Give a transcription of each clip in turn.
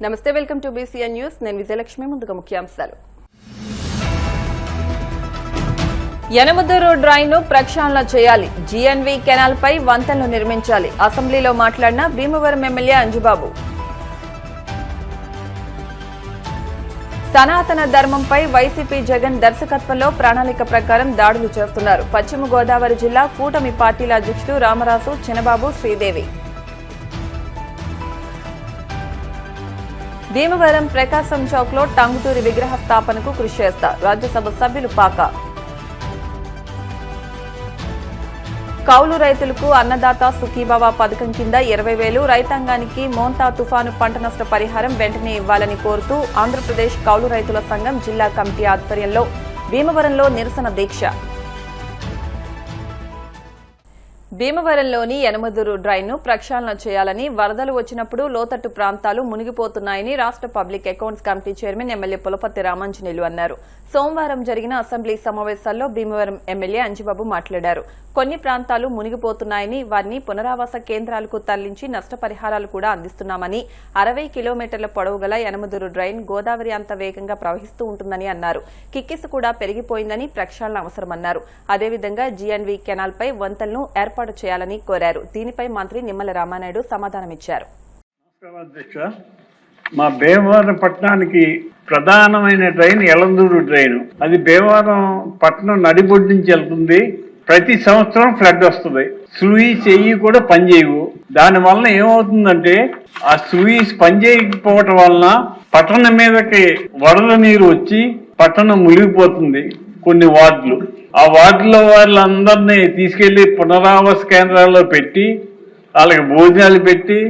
నమస్తే, welcome to BCN news. నేను విజయలక్ష్మి. ముందుగా ముఖ్యాంశాలు. యనమదురు డ్రైన్ ను ప్రక్షాళన చేయాలి. GNV కెనాల్ పై వంతెనలు నిర్మించాలి. అసెంబ్లీలో మాట్లాడిన భీమవరం ఎమ్మెల్యే అంజుబాబు. సనాతన ధర్మంపై వైసీపీ జగన్ దర్శకత్వంలో ప్రణాళిక ప్రకారం దాడులు చేస్తున్నారు. పశ్చిమ గోదావరి జిల్లా కూటమి పార్టీల అధ్యక్షుడు రామరాజు, చినబాబు, శ్రీదేవి. భీమవరం ప్రకాశం చౌక్ లో టంగుటూరి విగ్రహ స్థాపనకు కృషి చేస్తారు. రాజ్యసభ సభ్యులు పాక. కౌలు రైతులకు అన్నదాత సుఖీభవ పథకం కింద 20,000, రైతాంగానికి మోంతా తుఫాను పంట నష్ట పరిహారం వెంటనే ఇవ్వాలని కోరుతూ ఆంధ్రప్రదేశ్ కౌలు రైతుల సంఘం జిల్లా కమిటీ ఆధ్వర్యంలో భీమవరంలో నిరసన దీక్ష. భీమవరంలోని యనమదురు డ్రైన్ ను ప్రక్షాళన చేయాలని, వరదలు వచ్చినప్పుడు లోతట్టు ప్రాంతాలు మునిగిపోతున్నాయని రాష్ట్ర public accounts committee chairman MLA Pulaparthi Ramanjaneyulu అన్నారు. సోమవారం జరిగిన అసెంబ్లీ సమావేశాల్లో భీమవరం ఎమ్మెల్యే అంజిబాబు మాట్లాడారు. కొన్ని ప్రాంతాలు మునిగిపోతున్నాయని, వారిని పునరావాస కేంద్రాలకు తరలించి నష్టపరిహారాలు కూడా అందిస్తున్నామని, 60 కిలోమీటర్ల పొడవు గల యనమదురు డ్రైన్ గోదావరి అంత వేగంగా ప్రవహిస్తూ ఉంటుందని అన్నారు. కిక్కిసు కూడా పెరిగిపోయిందని, ప్రక్షాళన అవసరమన్నారు. అదేవిధంగా GNV కెనాల్ పై వంతెనలను ఏర్పాటు చేయాలని కోరారు. దీనిపై మంత్రి నిమ్మల రామానాయుడు సమాధానమిచ్చారు. మా భీమవరం పట్టణానికి ప్రధానమైన డ్రైన్ యలందూరు డ్రైన్. అది భీమవరం పట్టణం నడిబొడ్డు నుంచి వెళ్తుంది. ప్రతి సంవత్సరం ఫ్లడ్ వస్తుంది. స్లూయిస్ చెయ్యి కూడా పనిచేయవు. దానివల్ల ఏమవుతుందంటే ఆ స్లూయిస్ పనిచేయకపోవటం వలన పట్టణం మీదకి వరద నీరు వచ్చి పట్టణం మునిగిపోతుంది. కొన్ని వార్డులు, ఆ వార్డులో వాళ్ళందరినీ తీసుకెళ్లి పునరావాస కేంద్రాల్లో పెట్టి వాళ్ళకి భోజనాలు పెట్టి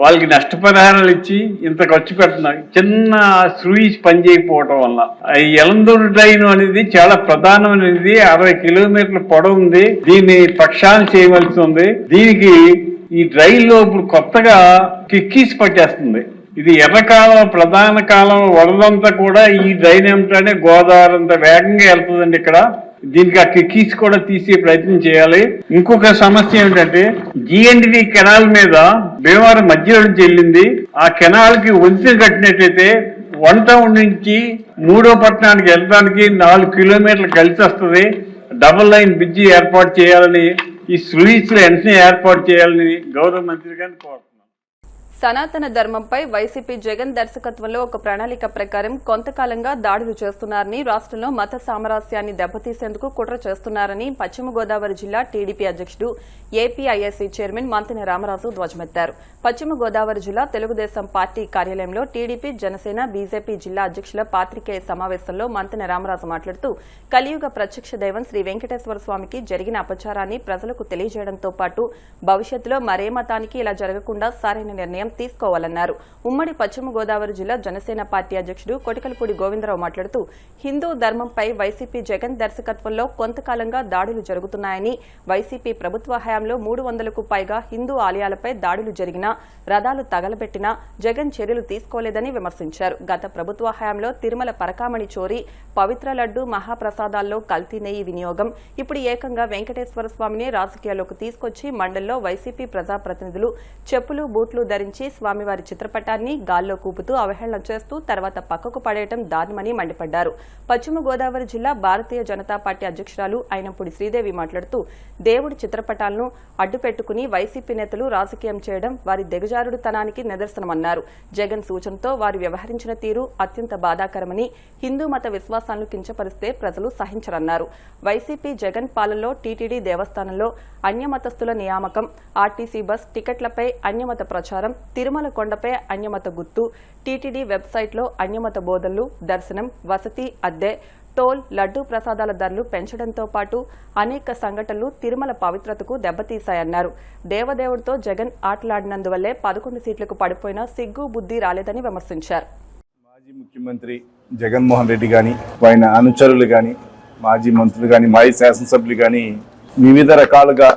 వాళ్ళకి నష్టపరిహారాలు ఇచ్చి ఇంత ఖర్చు పెడుతున్నారు. చిన్న స్లూయిస్ పనిచేయకపోవటం వల్ల ఈ యలందూరు డ్రైన్ అనేది చాలా ప్రధానమైనది. 60 కిలోమీటర్ల పొడవు ఉంది. దీన్ని ప్రక్షాళన చేయవలసి ఉంది. దీనికి ఈ డ్రైన్ లో ఇప్పుడు కొత్తగా కిక్కీస్ పట్టేస్తుంది. ఇది ఎర్రకాలం, ప్రధాన కాలం వరదంతా కూడా ఈ డ్రైన్ ఏమిటనే గోదావరి అంత వేగంగా వెళ్తుందండి. ఇక్కడ దీనికి ఆ కిక్కీస్ కూడా తీసే ప్రయత్నం చేయాలి. ఇంకొక సమస్య ఏమిటంటే GNV కెనాల్ మీద భీమవరం మధ్యలో నుంచి వెళ్ళింది. ఆ కెనాల్ కి వంతెన కట్టినట్టయితే 1 టౌన్ నుంచి 3వ పట్టణానికి వెళ్ళడానికి 4 కిలోమీటర్లు కలిసి వస్తుంది. డబుల్ లైన్ బ్రిడ్జి ఏర్పాటు చేయాలని, ఈ స్లూయిస్ లో వెంటనే ఏర్పాటు చేయాలని గౌరవ మంత్రి గారిని కోరుతున్నాను. సనాతన ధర్మంపై వైసీపీ జగన్ దర్శకత్వంలో ఒక ప్రణాళిక ప్రకారం కొంతకాలంగా దాడులు చేస్తున్నారని, రాష్ట్రంలో మత సామరస్యాన్ని దెబ్బతీసేందుకు కుట్ర చేస్తున్నారని పశ్చిమ గోదావరి జిల్లా టీడీపీ అధ్యక్షుడు, APISC చైర్మన్ మంతెన రామరాజు ధ్వజమెత్తారు. పశ్చిమ గోదావరి జిల్లా తెలుగుదేశం పార్టీ కార్యాలయంలో టీడీపీ, జనసేన, బీజేపీ జిల్లా అధ్యక్షుల పాత్రికేయ సమావేశంలో మంతెన రామరాజు మాట్లాడుతూ కలియుగ ప్రత్యక్ష దైవం శ్రీ వెంకటేశ్వర స్వామికి జరిగిన అపచారాన్ని ప్రజలకు తెలియజేయడంతో పాటు భవిష్యత్తులో మరే మతానికి ఇలా జరగకుండా సరైన నిర్ణయం తీసుకోవాలన్నారు. ఉమ్మడి పశ్చిమ గోదావరి జిల్లా జనసేన పార్టీ అధ్యక్షుడు కొటికలపూడి గోవిందరావు మాట్లాడుతూ హిందూ ధర్మంపై వైసీపీ జగన్ దర్శకత్వంలో కొంతకాలంగా దాడులు జరుగుతున్నాయని, వైసీపీ ప్రభుత్వ హయాంలో 300కు పైగా హిందూ ఆలయాలపై దాడులు జరిగినా, రథాలు తగలబెట్టినా జగన్ చర్యలు తీసుకోలేదని విమర్శించారు. గత ప్రభుత్వ హయాంలో తిరుమల పరకామణి చోరీ, పవిత్ర లడ్డు మహాప్రసాదాల్లో కల్తీ నెయ్యి వినియోగం, ఇప్పుడు ఏకంగా వెంకటేశ్వర స్వామిని రాజకీయాల్లోకి తీసుకొచ్చి మండలిలో వైసీపీ ప్రజాప్రతినిధులు చెప్పులు, బూట్లు ధరించి స్వామివారి చిత్రపటాన్ని గాల్లో కూపుతూ అవహేళన చేస్తూ తర్వాత పక్కకు పడేయడం దారుణమని మండిపడ్డారు. పశ్చిమ గోదావరి జిల్లా భారతీయ జనతా పార్టీ అధ్యక్షురాలు అయినప్పుడు శ్రీదేవి మాట్లాడుతూ దేవుడి చిత్రపటాలను అడ్డుపెట్టుకుని వైసీపీ నేతలు రాజకీయం చేయడం వారి దిగజారుడుతనానికి నిదర్శనమన్నారు. జగన్ సూచనతో వారు వ్యవహరించిన తీరు అత్యంత బాధాకరమని, హిందూ మత విశ్వాసాలను కించపరిస్తే ప్రజలు సహించరన్నారు. వైసీపీ జగన్ పాలనలో టీటీడీ దేవస్థానంలో అన్యమతస్థుల నియామకం, ఆర్టీసీ బస్ టికెట్లపై అన్యమత ప్రచారం, తిరుమల కొండపై అన్యమత గుర్తు, టీటీడీ వెబ్సైట్లో అన్యమత బోధనలు, దర్శనం, వసతి, అద్దె, టోల్, లడ్డూ ప్రసాదాల ధరలు పెంచడంతో పాటు అనేక సంఘటనలు తిరుమల పవిత్రతకు దెబ్బతీశాయన్నారు. దేవదేవుడితో జగన్ ఆటలాడినందువల్లే 11 సీట్లకు పడిపోయినా సిగ్గు బుద్ధి రాలేదని విమర్శించారు. మాజీ ముఖ్యమంత్రి జగన్మోహన్ రెడ్డి గాని, ఆయన అనుచరులు గాని, మాజీ మంత్రులు గాని, మాజీ శాసనసభ్యులు గాని వివిధ రకాలుగా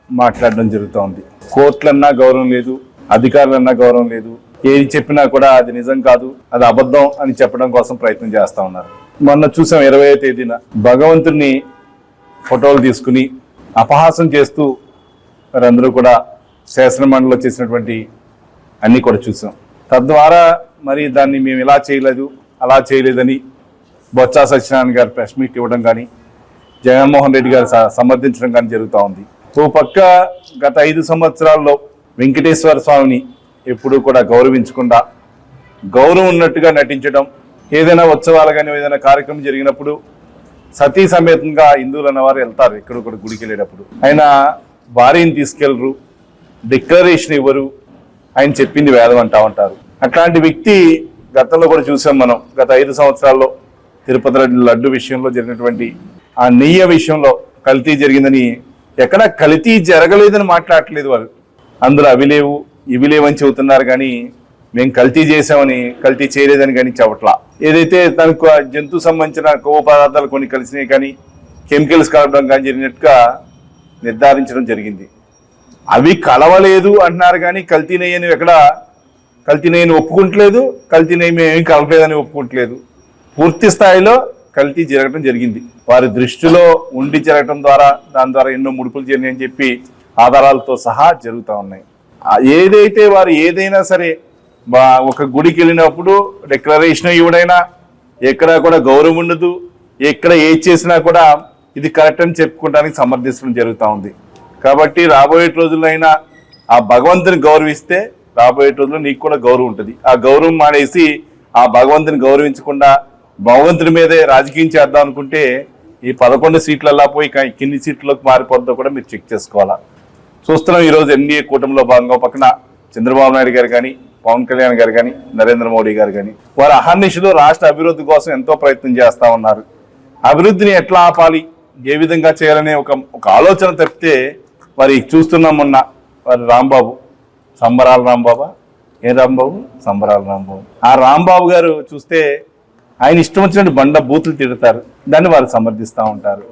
మాట్లాడడం జరుగుతోంది. కోర్టులన్నా గౌరవం లేదు, అధికారులన్నా గౌరవం లేదు. ఏది చెప్పినా కూడా అది నిజం కాదు, అది అబద్ధం అని చెప్పడం కోసం ప్రయత్నం చేస్తా ఉన్నారు. మొన్న చూసాం 20వ తేదీన భగవంతుడిని ఫోటోలు తీసుకుని అపహాసం చేస్తూ వారందరూ కూడా శాసన మండలిలో చేసినటువంటి అన్ని కూడా చూసాం. తద్వారా మరి దాన్ని మేము ఇలా చేయలేదు అలా చేయలేదని బొత్స సత్యనారాయణ గారు ప్రెస్ మీట్ ఇవ్వడం కానీ జగన్మోహన్ రెడ్డి గారు సమర్థించడం కానీ జరుగుతూ ఉంది. ఓ పక్క గత 5 సంవత్సరాల్లో వెంకటేశ్వర స్వామిని ఎప్పుడూ కూడా గౌరవించకుండా గౌరవం ఉన్నట్టుగా నటించడం, ఏదైనా ఉత్సవాలు కానీ ఏదైనా కార్యక్రమం జరిగినప్పుడు సతీ సమేతంగా హిందువులు అన్నవారు వెళ్తారు. ఎక్కడొక్కడ గుడికి వెళ్ళేటప్పుడు ఆయన భార్యని తీసుకెళ్లరు, డిక్లరేషన్ ఇవ్వరు, ఆయన చెప్పింది వేదం అంటా ఉంటారు. అట్లాంటి వ్యక్తి గతంలో కూడా చూసాం మనం. గత 5 సంవత్సరాల్లో తిరుపతి లడ్డు విషయంలో జరిగినటువంటి ఆ నెయ్యి విషయంలో కల్తీ జరిగిందని, ఎక్కడ కల్తీ జరగలేదని మాట్లాడట్లేదు వాళ్ళు. అందులో అవి లేవు ఇవి లేవని చెబుతున్నారు కానీ మేము కల్తీ చేసామని, కల్తీ చేయలేదని కానీ చెప్పట్లా. ఏదైతే తనకు జంతు సంబంధించిన కొవ్వు పదార్థాలు కొన్ని కలిసినాయి కానీ కెమికల్స్ కలపడం కానీ జరిగినట్టుగా నిర్ధారించడం జరిగింది. అవి కలవలేదు అంటున్నారు కానీ కల్తీ నెయ్యి అని ఎక్కడ కల్తీ నెయ్యిని ఒప్పుకుంటలేదు, కల్తీ నెయ్యి మేము ఏమి కలపలేదని ఒప్పుకుంటలేదు. పూర్తి స్థాయిలో కల్తీ జరగడం జరిగింది. వారి దృష్టిలో ఉండి జరగడం ద్వారా దాని ద్వారా ఎన్నో ముడుపులు జరిగాయని చెప్పి ఆధారాలతో సహా జరుగుతూ ఉన్నాయి. ఏదైతే వారు ఏదైనా సరే ఒక గుడికి వెళ్ళినప్పుడు డిక్లరేషన్ ఇవ్వడైనా ఎక్కడ కూడా గౌరవం ఉండదు, ఎక్కడ ఏది చేసినా కూడా ఇది కరెక్ట్ అని చెప్పుకోవడానికి సమర్థించడం జరుగుతూ ఉంది. కాబట్టి రాబోయే రోజుల్లో అయినా ఆ భగవంతుని గౌరవిస్తే రాబోయే రోజుల్లో నీకు కూడా గౌరవం ఉంటుంది. ఆ గౌరవం మానేసి ఆ భగవంతుని గౌరవించకుండా భగవంతుని మీదే రాజకీయం చేద్దాం అనుకుంటే ఈ 11 సీట్లల్లా పోయి కిన్ని సీట్లకు మారిపోద్దో కూడా మీరు చెక్ చేసుకోవాలా. చూస్తున్నాం ఈరోజు ఎన్డీఏ కూటమిలో భాగంగా పక్కన చంద్రబాబు నాయుడు గారు కానీ, పవన్ కళ్యాణ్ గారు కానీ, నరేంద్ర మోడీ గారు కానీ వారు అహర్నిశలో రాష్ట్ర అభివృద్ధి కోసం ఎంతో ప్రయత్నం చేస్తూ ఉన్నారు. అభివృద్ధిని ఎట్లా ఆపాలి, ఏ విధంగా చేయాలనే ఒక ఆలోచన తప్పితే మరి చూస్తున్నాం. మొన్న వారి రాంబాబు, సంబరాల రాంబాబా, ఏ రాంబాబు, సంబరాల రాంబాబు, ఆ రాంబాబు గారు చూస్తే ఆయన ఇష్టం వచ్చినట్టు బండ బూతులు తిడతారు, దాన్ని వారు సమర్థిస్తూ ఉంటారు.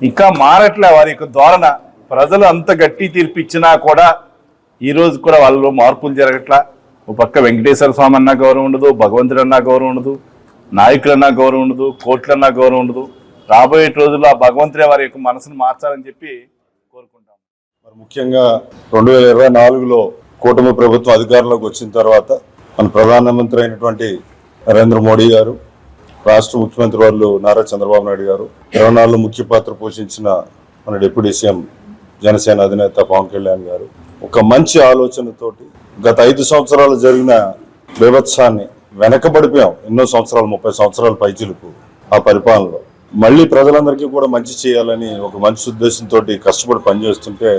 ఇంకా మారట్లే వారి యొక్క ధోరణ. ప్రజలు అంత గట్టి తీర్పు ఇచ్చినా కూడా ఈరోజు కూడా వాళ్ళలో మార్పులు జరగట్లా. ఒక పక్క వెంకటేశ్వర స్వామి అన్నా గౌరవం ఉండదు, భగవంతుడు అన్నా గౌరవం ఉండదు, నాయకులన్నా గౌరవం ఉండదు, కోట్లన్నా గౌరవం ఉండదు. రాబోయే రోజుల్లో ఆ భగవంతుడే వారి యొక్క మనసును మార్చాలని చెప్పి కోరుకుంటాం. మరి ముఖ్యంగా 2024లో కూటమి ప్రభుత్వం అధికారంలోకి వచ్చిన తర్వాత మన ప్రధానమంత్రి అయినటువంటి నరేంద్ర మోడీ గారు, రాష్ట్ర ముఖ్యమంత్రి వాళ్ళు నారా చంద్రబాబు నాయుడు గారు, 24లో ముఖ్య పాత్ర పోషించిన మన డిప్యూటీ సీఎం జనసేన అధినేత పవన్ కళ్యాణ్ గారు ఒక మంచి ఆలోచనతోటి గత 5 సంవత్సరాలు జరిగిన బీభత్సాన్ని వెనకబడిపోయాం. ఎన్నో సంవత్సరాలు, 30 సంవత్సరాల పైచిలకు ఆ పరిపాలనలో మళ్ళీ ప్రజలందరికీ కూడా మంచి చేయాలని ఒక మంచి ఉద్దేశంతో కష్టపడి పనిచేస్తుంటే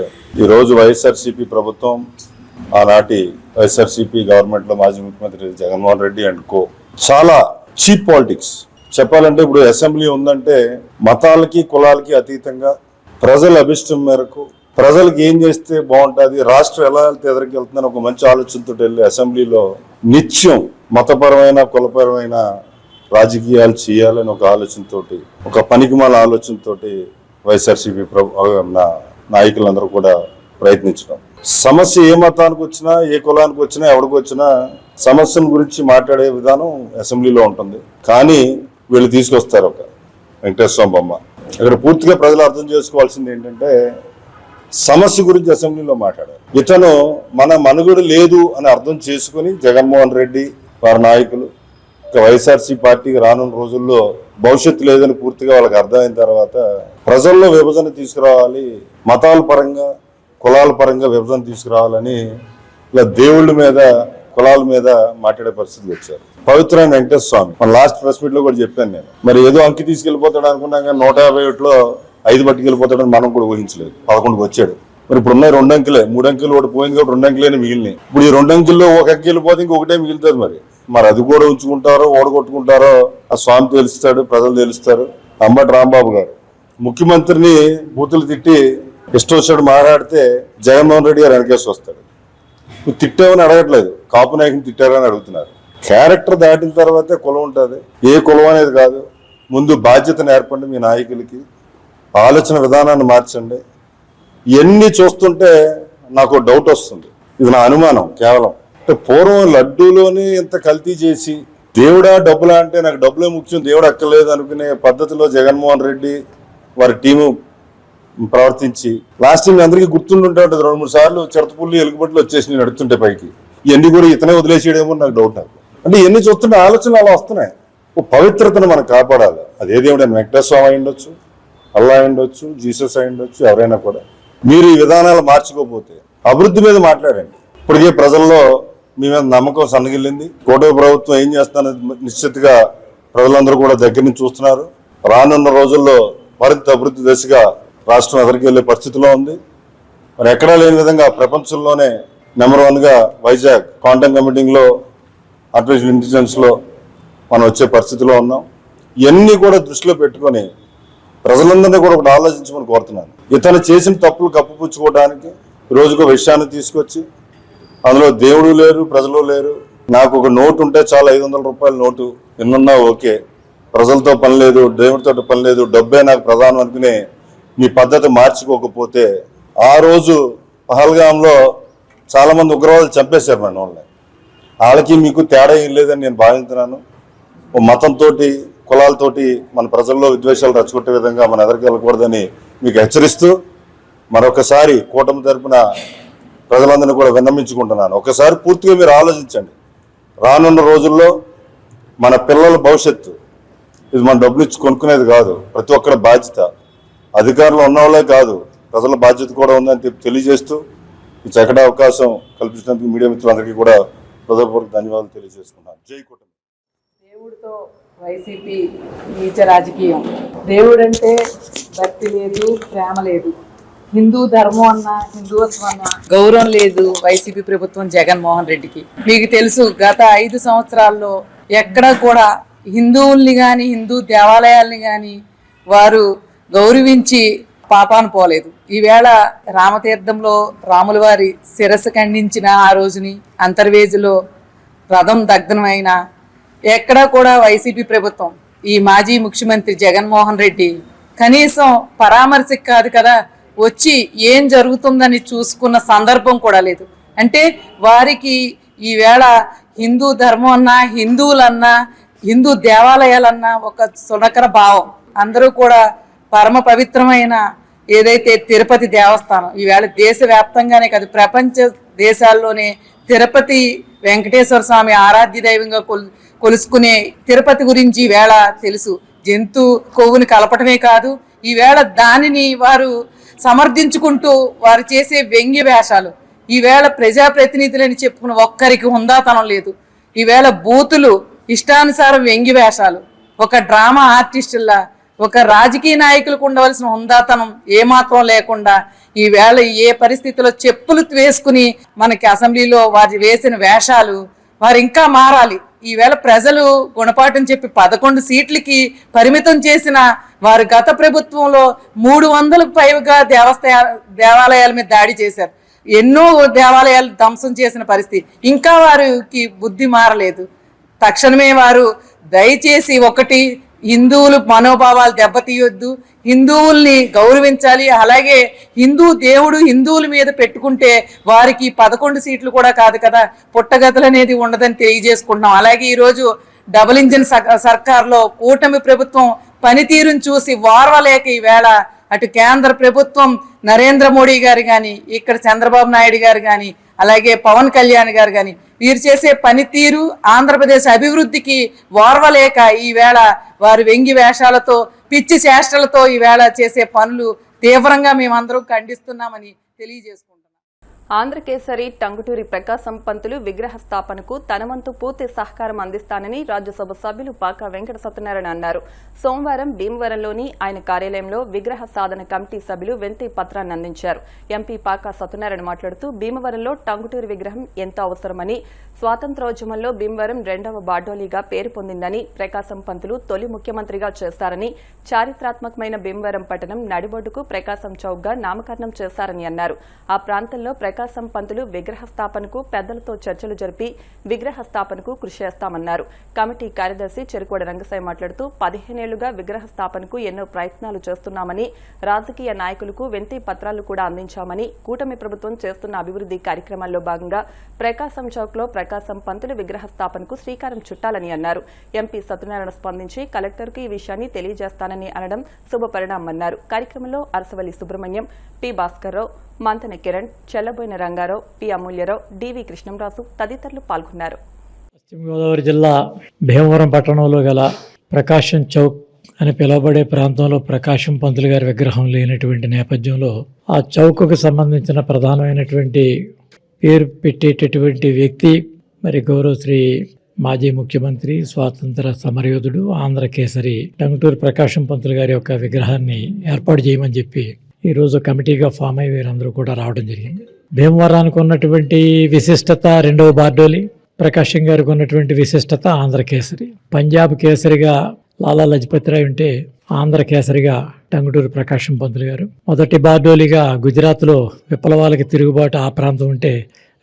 ఈరోజు వైఎస్ఆర్సీపీ ప్రభుత్వం, ఆనాటి వైఎస్ఆర్సీపీ గవర్నమెంట్లో మాజీ ముఖ్యమంత్రి జగన్మోహన్ రెడ్డి అండ్ కో చాలా చీప్ పాలిటిక్స్. చెప్పాలంటే ఇప్పుడు అసెంబ్లీ ఉందంటే మతాలకి కులాలకి అతీతంగా ప్రజల అభిష్టం మేరకు ప్రజలకు ఏం చేస్తే బాగుంటుంది, రాష్ట్రం ఎలా వెళ్తే ఎదురుకి వెళ్తుందని ఒక మంచి ఆలోచనతో వెళ్ళి అసెంబ్లీలో నిత్యం మతపరమైన కులపరమైన రాజకీయాలు చేయాలని ఒక ఆలోచనతోటి, ఒక పనికిమాల ఆలోచనతోటి వైఎస్ఆర్సీపీ నాయకులందరూ కూడా ప్రయత్నించడం. సమస్య ఏ మతానికి వచ్చినా, ఏ కులానికి వచ్చినా, ఎవరికి వచ్చినా సమస్యల గురించి మాట్లాడే విధానం అసెంబ్లీలో ఉంటుంది. కానీ వీళ్ళు తీసుకొస్తారు ఒక వెంకటేశ్వర బొమ్మ. ఇక్కడ పూర్తిగా ప్రజలు అర్థం చేసుకోవాల్సింది ఏంటంటే సమస్య గురించి అసెంబ్లీలో మాట్లాడారు. ఇతను మన మనుగడ లేదు అని అర్థం చేసుకుని జగన్మోహన్ రెడ్డి వారి నాయకులు వైఎస్ఆర్సీ పార్టీకి రానున్న రోజుల్లో భవిష్యత్తు లేదని పూర్తిగా వాళ్ళకి అర్థమైన తర్వాత ప్రజల్లో విభజన తీసుకురావాలి, మతాల పరంగా కులాల పరంగా విభజన తీసుకురావాలని ఇలా దేవుళ్ళ మీద కులాల మీద మాట్లాడే పరిస్థితికి వచ్చారు. పవిత్రమైన వెంకటేశ్వర స్వామి మన లాస్ట్ ప్రెస్ మీట్ లో కూడా చెప్పాను నేను. మరి ఏదో అంకి తీసుకెళ్లిపోతాడు అనుకున్నాం కానీ 151లో 5 పట్టుకెళ్ళిపోతాడని మనం కూడా ఊహించలేదు. 11కి వచ్చాడు. మరి ఇప్పుడు ఉన్నాయి 2 అంకెలే, 3 అంకెలు ఒకటి పోయింది కాబట్టి 2 అంకెలే మిగిలినాయి. ఇప్పుడు ఈ 2 అంకెల్లో ఒక అంకె వెళ్ళిపోతే ఇంకొకటే మిగులుతుంది. మరి అది కూడా ఉంచుకుంటారో ఓడగొట్టుకుంటారో ఆ స్వామి తెలుస్తాడు, ప్రజలు తెలుస్తారు. అంబటి రాంబాబు గారు ముఖ్యమంత్రిని బూతులు తిట్టి ఇష్టం వచ్చాడు మాట్లాడితే జగన్మోహన్ రెడ్డి గారు వెనకేసి వస్తాడు. నువ్వు తిట్టావని అడగట్లేదు, కాపు నాయకుని తిట్టారని అడుగుతున్నారు. క్యారెక్టర్ దాటిన తర్వాతే కులం ఉంటుంది. ఏ కులం అనేది కాదు, ముందు బాధ్యత నేర్పండి మీ నాయకులకి, ఆలోచన విధానాన్ని మార్చండి. ఇవన్నీ చూస్తుంటే నాకు డౌట్ వస్తుంది. ఇది నా అనుమానం కేవలం. అంటే పూర్వం లడ్డూలోని ఇంత కల్తీ చేసి దేవుడా డబ్బులా అంటే నాకు డబ్బులే ముఖ్యం, దేవుడు అక్కర్లేదు అనుకునే పద్ధతిలో జగన్మోహన్ రెడ్డి వారి టీము ప్రవర్తించి లాస్ట్ టైం అందరికీ గుర్తుంటుంటే 2-3 సార్లు చిరతపుల్లి ఎలుగుబట్లు వచ్చేసి నేను అడుగుతుంటే పైకి ఇవన్నీ కూడా ఇతనే వదిలేసేయడేమో నాకు డౌట్. నాకు అంటే ఎన్ని చూస్తున్న ఆలోచనలు అలా వస్తున్నాయి. ఓ పవిత్రతను మనం కాపాడాలి. అది ఏ దేవుడు అయినా, వెంకటేశ్వర స్వామి అయి ఉండొచ్చు, అల్లా అయి ఉండొచ్చు, జీసస్ అయి ఉండొచ్చు, ఎవరైనా కూడా. మీరు ఈ విధానాలు మార్చుకోకపోతే అభివృద్ధి మీద మాట్లాడండి. ఇప్పటికే ప్రజల్లో మీ మీద నమ్మకం సన్నగిల్లింది. కూటమి ప్రభుత్వం ఏం చేస్తున్నది నిశ్చితగా ప్రజలందరూ కూడా దగ్గర నుంచి చూస్తున్నారు. రానున్న రోజుల్లో మరింత అభివృద్ధి దిశగా రాష్ట్రం ఎదురుకు వెళ్లే పరిస్థితిలో ఉంది. మరి ఎక్కడా లేని విధంగా ప్రపంచంలోనే నెంబర్ 1గా వైజాగ్ క్వాంటమ్ కంప్యూటింగ్ లో, ఆర్టిఫిషియల్ ఇంటెలిజెన్స్ లో మనం వచ్చే పరిస్థితిలో ఉన్నాం. ఇవన్నీ కూడా దృష్టిలో పెట్టుకొని ప్రజలందరినీ కూడా ఒకటి ఆలోచించమని కోరుతున్నాను. ఇతను చేసిన తప్పులు కప్పుపుచ్చుకోవడానికి రోజుకో విషయాన్ని తీసుకొచ్చి అందులో దేవుడు లేరు, ప్రజలు లేరు, నాకు ఒక నోటు ఉంటే చాలా 500 రూపాయల నోటు ఎన్నున్నా ఓకే, ప్రజలతో పని లేదు, దేవుడితో పని లేదు, డబ్బే నాకు ప్రధానం అనుకునే మీ పద్ధతి మార్చుకోకపోతే, ఆ రోజు పహల్గాంలో చాలా మంది ఉగ్రవాదులు చంపేశారు మన వాళ్ళని. వాళ్ళకి మీకు తేడా ఏం లేదని నేను భావిస్తున్నాను. ఓ మతంతో, కులాలతోటి మన ప్రజల్లో విద్వేషాలు రచ్చగొట్టే విధంగా మన ఎదురుకు వెళ్ళకూడదని మీకు హెచ్చరిస్తూ మరొకసారి కూటమి తరపున ప్రజలందరినీ కూడా విన్నమించుకుంటున్నాను. ఒకసారి పూర్తిగా మీరు ఆలోచించండి. రానున్న రోజుల్లో మన పిల్లల భవిష్యత్తు ఇది మన డబ్బులు ఇచ్చి కొనుక్కునేది కాదు. ప్రతి ఒక్కరి బాధ్యత. అధికారులు ఉన్నవాళ్ళే కాదు, ప్రజల బాధ్యత కూడా ఉందని తెలియజేస్తూ ఈ చక్కటి అవకాశం కల్పించినందుకు మీడియా మిత్రులందరికీ కూడా హృదయపూర్వక ధన్యవాదాలు తెలియజేసుకున్నాను. జై కూటమి. దేవుడితో వైసీపీ నీచ రాజకీయం. దేవుడంటే భక్తి లేదు, ప్రేమ లేదు. హిందూ ధర్మం అన్నా, హిందుత్వం అన్నా గౌరవం లేదు వైసీపీ ప్రభుత్వం జగన్మోహన్ రెడ్డికి. మీకు తెలుసు, గత 5 సంవత్సరాల్లో ఎక్కడా కూడా హిందువుల్ని కానీ, హిందూ దేవాలయాల్ని కానీ వారు గౌరవించి పాపాను పోలేదు. ఈవేళ రామతీర్థంలో రాముల వారి శిరస్సు ఖండించిన ఆ రోజుని, అంతర్వేదిలో రథం దగ్ధమైన ఎక్కడా కూడా వైసీపీ ప్రభుత్వం, ఈ మాజీ ముఖ్యమంత్రి జగన్మోహన్ రెడ్డి కనీసం పరామర్శకు కాదు కదా వచ్చి ఏం జరుగుతుందని చూసుకున్న సందర్భం కూడా లేదు. అంటే వారికి ఈవేళ హిందూ ధర్మం అన్నా, హిందువులన్నా, హిందూ దేవాలయాలన్నా ఒక సునకర భావం. అందరూ కూడా పరమ పవిత్రమైన ఏదైతే తిరుపతి దేవస్థానం ఈవేళ దేశవ్యాప్తంగానే కాదు, ప్రపంచ దేశాల్లోనే తిరుపతి వెంకటేశ్వర స్వామి ఆరాధ్య దైవంగా కొలుసుకునే తిరుపతి గురించి ఈవేళ తెలుసు. జంతు కొవ్వుని కలపటమే కాదు, ఈవేళ దానిని వారు సమర్థించుకుంటూ వారు చేసే వ్యంగ్య వేషాలు. ఈవేళ ప్రజాప్రతినిధులని చెప్పుకున్న ఒక్కరికి హుందాతనం లేదు. ఈవేళ బూతులు, ఇష్టానుసారం వ్యంగ్య వేషాలు. ఒక డ్రామా ఆర్టిస్టుల్లా, ఒక రాజకీయ నాయకులకు ఉండవలసిన హుందాతనం ఏమాత్రం లేకుండా ఈవేళ ఏ పరిస్థితిలో చెప్పులు వేసుకుని మనకి అసెంబ్లీలో వారు వేసిన వేషాలు వారు ఇంకా మారాలి. ఈవేళ ప్రజలు గుణపాఠం చెప్పి 11 సీట్లకి పరిమితం చేసిన వారు గత ప్రభుత్వంలో 300కు పైగా దేవాలయాల మీద దాడి చేశారు. ఎన్నో దేవాలయాలు ధ్వంసం చేసిన పరిస్థితి. ఇంకా వారికి బుద్ధి మారలేదు. తక్షణమే వారు దయచేసి ఒకటి, హిందువులు మనోభావాలు దెబ్బతీయొద్దు, హిందువుల్ని గౌరవించాలి. అలాగే హిందూ దేవుడు హిందువుల మీద పెట్టుకుంటే వారికి 11 సీట్లు కూడా కాదు కదా, పుట్టగతులు అనేది ఉండదని తెలియజేసుకుంటున్నాం. అలాగే ఈరోజు డబుల్ ఇంజిన్ సర్కార్లో కూటమి ప్రభుత్వం పనితీరును చూసి వార్వలేక ఈవేళ అటు కేంద్ర ప్రభుత్వం నరేంద్ర మోడీ గారు కానీ, ఇక్కడ చంద్రబాబు నాయుడు గారు కానీ, అలాగే పవన్ కళ్యాణ్ గారు కానీ వీరు చేసే పనితీరు ఆంధ్రప్రదేశ్ అభివృద్ధికి వార్వలేక ఈవేళ వారు వ్యంగ్య వేషాలతో, పిచ్చి చేష్టలతో ఈవేళ చేసే పనులు తీవ్రంగా మేమందరం ఖండిస్తున్నామని తెలియజేసుకుంటున్నాం. ఆంధ్రకేసరి టంగుటూరి ప్రకాశం పంతులు విగ్రహ స్థాపనకు తన వంతు పూర్తి సహకారం అందిస్తానని రాజ్యసభ సభ్యులు పాక వెంకట సత్యనారాయణ అన్నారు. సోమవారం భీమవరంలోని ఆయన కార్యాలయంలో విగ్రహ సాధన కమిటీ సభ్యులు వెంతి పత్రాన్ని అందించారు. ఎంపీ పాక సత్యనారాయణ మాట్లాడుతూ భీమవరంలో టంగుటూరి విగ్రహం ఎంతో అవసరమని, స్వాతంత్ర్యోద్యమంలో భీమవరం 2వ బార్డోలీగా పేరు పొందిందని, ప్రకాశం పంతులు తొలి ముఖ్యమంత్రిగా చేస్తారని, చారిత్రాత్మకమైన భీమవరం పట్టణం నడిబొడ్డుకు ప్రకాశం చౌక్గా నామకరణం చేశారని అన్నారు. ఆ ప్రాంతంలో ప్రకాశం పంతులు విగ్రహ స్థాపనకు పెద్దలతో చర్చలు జరిపి విగ్రహ స్థాపనకు కృషి చేస్తామన్నారు. కమిటీ కార్యదర్శి చెరుకోడ రంగసాయి మాట్లాడుతూ 15 ఏళ్లుగా విగ్రహ స్థాపనకు ఎన్నో ప్రయత్నాలు చేస్తున్నామని, రాజకీయ నాయకులకు వెంతి పత్రాలు కూడా అందించామని, కూటమి ప్రభుత్వం చేస్తున్న అభివృద్ధి కార్యక్రమాల్లో భాగంగా ప్రకాశం చౌక్లో ప్రకాశం పంతులు విగ్రహ స్థాపనకు శ్రీకారం చుట్టాలని అన్నారు. ఎంపీ సత్యనారాయణ స్పందించి కలెక్టర్కు ఈ విషయాన్ని తెలియజేస్తానని అనడం శుభపరిణామన్నారు. కార్యక్రమంలో అరసవల్లి సుబ్రహ్మణ్యం, పి భాస్కర్రావు, మంతన కిరణ్, చెల్లబోయిన రంగారావు, పి అమూల్యరావు, డివి కృష్ణంరాజు తదితరులు పాల్గొన్నారు. పశ్చిమ గోదావరి జిల్లా భీమవరం పట్టణంలో గల ప్రకాశం చౌక్ అని పిలువబడే ప్రాంతంలో ప్రకాశం పంతులు గారి విగ్రహం లేనటువంటి నేపథ్యంలో ఆ చౌక్కు సంబంధించిన ప్రధానమైనటువంటి పేరు పెట్టేటటువంటి వ్యక్తి మరి గౌరవ శ్రీ మాజీ ముఖ్యమంత్రి స్వాతంత్ర సమరయోధుడు ఆంధ్ర కేసరి టంగుటూరి ప్రకాశం పంతులు గారి యొక్క విగ్రహాన్ని ఏర్పాటు చేయమని చెప్పి ఈరోజు కమిటీగా ఫామ్ అయ్యి వీరందరూ కూడా రావడం జరిగింది. భీమవరానికి ఉన్నటువంటి విశిష్టత రెండవ బార్డోలి, ప్రకాశం గారికి ఉన్నటువంటి విశిష్టత ఆంధ్ర కేసరి. పంజాబ్ కేసరిగా లాలా లజపతి రాయ్ ఉంటే ఆంధ్ర కేసరిగా టంగుటూరి ప్రకాశం పంతులు గారు. మొదటి బార్డోలిగా గుజరాత్లో విప్లవాలకి తిరుగుబాటు ఆ ప్రాంతం ఉంటే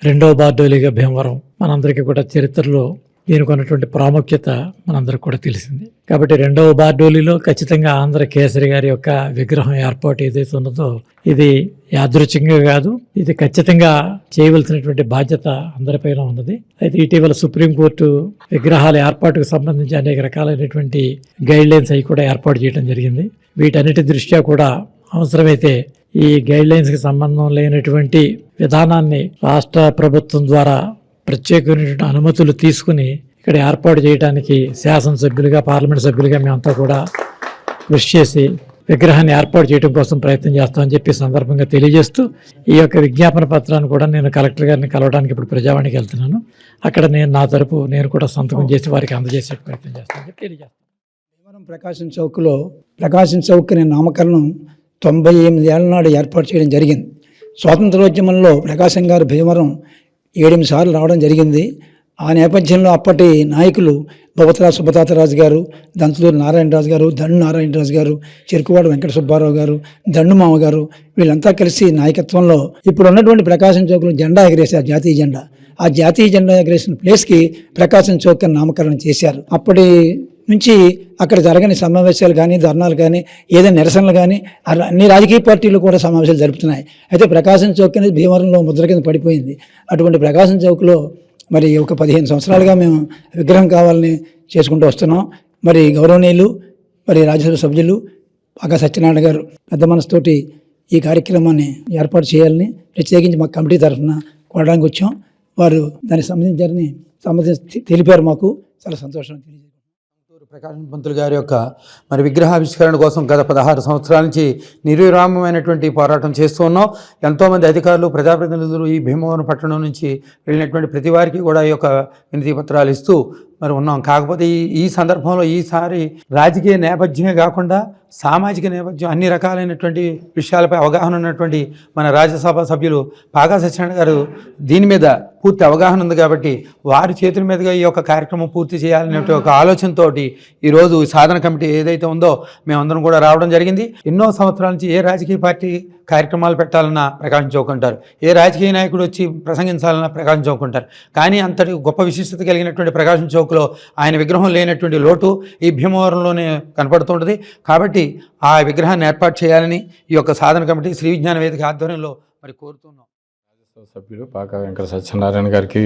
రెండవ బార్డోలిగా భీమవరం. మనందరికీ కూడా చరిత్రలో దీనికి ఉన్నటువంటి ప్రాముఖ్యత మనందరికి కూడా తెలిసింది. కాబట్టి రెండవ బార్డోలిలో ఖచ్చితంగా ఆంధ్ర కేసరి గారి యొక్క విగ్రహం ఏర్పాటు ఏదైతే ఉన్నదో ఇది యాదృచ్ఛికంగా కాదు, ఇది ఖచ్చితంగా చేయవలసినటువంటి బాధ్యత అందరిపైన ఉన్నది. అయితే ఇటీవల సుప్రీంకోర్టు విగ్రహాల ఏర్పాటుకు సంబంధించి అనేక రకాలైనటువంటి గైడ్ లైన్స్ అవి కూడా ఏర్పాటు చేయడం జరిగింది. వీటన్నిటి దృష్ట్యా కూడా అవసరమైతే ఈ గైడ్ లైన్స్కి సంబంధం లేనటువంటి విధానాన్ని రాష్ట్ర ప్రభుత్వం ద్వారా ప్రత్యేకమైనటువంటి అనుమతులు తీసుకుని ఇక్కడ ఏర్పాటు చేయడానికి శాసనసభ్యులుగా పార్లమెంట్ సభ్యులుగా మేమంతా కూడా కృషి చేసి విగ్రహాన్ని ఏర్పాటు చేయడం కోసం ప్రయత్నం చేస్తామని చెప్పి సందర్భంగా తెలియజేస్తూ ఈ యొక్క విజ్ఞాపన పత్రాన్ని కూడా నేను కలెక్టర్ గారిని కలవడానికి ఇప్పుడు ప్రజావాణికి వెళ్తున్నాను. అక్కడ నా తరపు నేను కూడా సంతకం చేసి వారికి అందజేసే ప్రయత్నం చేస్తానని చెప్పి తెలియజేస్తాను. భీమవరం ప్రకాశం చౌక్లో ప్రకాశం చౌక్ అనే నామకరణం 98 ఏళ్ల నాడు ఏర్పాటు చేయడం జరిగింది. స్వాతంత్రోద్యమంలో ప్రకాశం గారు భీమవరం 7 సార్లు రావడం జరిగింది. ఆ నేపథ్యంలో అప్పటి నాయకులు భవతరా సుబ్బతాతరాజు గారు, దంతులూరు నారాయణరాజు గారు, దండు నారాయణరాజు గారు, చెరుకువాడ వెంకట సుబ్బారావు గారు, దండు మామ గారు వీళ్ళంతా కలిసి నాయకత్వంలో ఇప్పుడు ఉన్నటువంటి ప్రకాశం చౌక్లో జెండా ఎగరేశారు, జాతీయ జెండా. ఆ జాతీయ జెండా ఎగరేసిన ప్లేస్కి ప్రకాశం చౌక్ అని నామకరణం చేశారు. అప్పటి నుంచి అక్కడ జరగని సమావేశాలు కానీ, ధర్నాలు కానీ, ఏదైనా నిరసనలు కానీ అన్ని రాజకీయ పార్టీలు కూడా సమావేశాలు జరుపుతున్నాయి. అయితే ప్రకాశం చౌక్ అనేది భీమవరంలో ముద్ర కింద పడిపోయింది. అటువంటి ప్రకాశం చౌక్లో మరి ఒక 15 సంవత్సరాలుగా మేము విగ్రహం కావాలని చేసుకుంటూ వస్తున్నాం. మరి గౌరవనీయులు మరి రాజ్యసభ సభ్యులు పాకా సత్యనారాయణ గారు పెద్ద మనసుతోటి ఈ కార్యక్రమాన్ని ఏర్పాటు చేయాలని ప్రత్యేకించి మా కమిటీ తరఫున కోరడానికి వచ్చాం. వారు దానికి సంబంధించి తెలిపారు. మాకు చాలా సంతోషం తెలియజేశారు. ప్రకాశం పంతులు గారి యొక్క మరి విగ్రహావిష్కరణ కోసం గత 16 సంవత్సరాల నుంచి నిర్విరామమైనటువంటి పోరాటం చేస్తూ ఉన్నాం. ఎంతోమంది అధికారులు, ప్రజాప్రతినిధులు ఈ భీమవరం పట్టణం నుంచి వెళ్ళినటువంటి ప్రతి వారికి కూడా ఈ యొక్క వినతి పత్రాలు ఇస్తూ మరి ఉన్నాం. కాకపోతే ఈ సందర్భంలో ఈసారి రాజకీయ నేపథ్యమే కాకుండా సామాజిక నేపథ్యం అన్ని రకాలైనటువంటి విషయాలపై అవగాహన ఉన్నటువంటి మన రాజ్యసభ సభ్యులు పాకా సత్యనారాయణ గారు దీని మీద పూర్తి అవగాహన ఉంది కాబట్టి వారి చేతుల మీదుగా ఈ యొక్క కార్యక్రమం పూర్తి చేయాలనే ఒక ఆలోచనతో ఈరోజు సాధన కమిటీ ఏదైతే ఉందో మేమందరం కూడా రావడం జరిగింది. ఎన్నో సంవత్సరాల నుంచి ఏ రాజకీయ పార్టీ కార్యక్రమాలు పెట్టాలన్నా ప్రకాశం చౌక్ అంటారు, ఏ రాజకీయ నాయకుడు వచ్చి ప్రసంగించాలన్నా ప్రకాశం చౌక్ అంటారు. కానీ అంతటి గొప్ప విశిష్టత కలిగినటువంటి ప్రకాశం చౌక్లో ఆయన విగ్రహం లేనటువంటి లోటు ఈ భీమవరంలోనే కనపడుతుంటుంది. కాబట్టి ఆ విగ్రహాన్ని ఏర్పాటు చేయాలని ఈ యొక్క సాధన కమిటీ శ్రీ విజ్ఞాన వేదిక ఆధ్వర్యంలో మరి కోరుతున్నాం. సభ్యులు పాకా వెంకట సత్యనారాయణ గారికి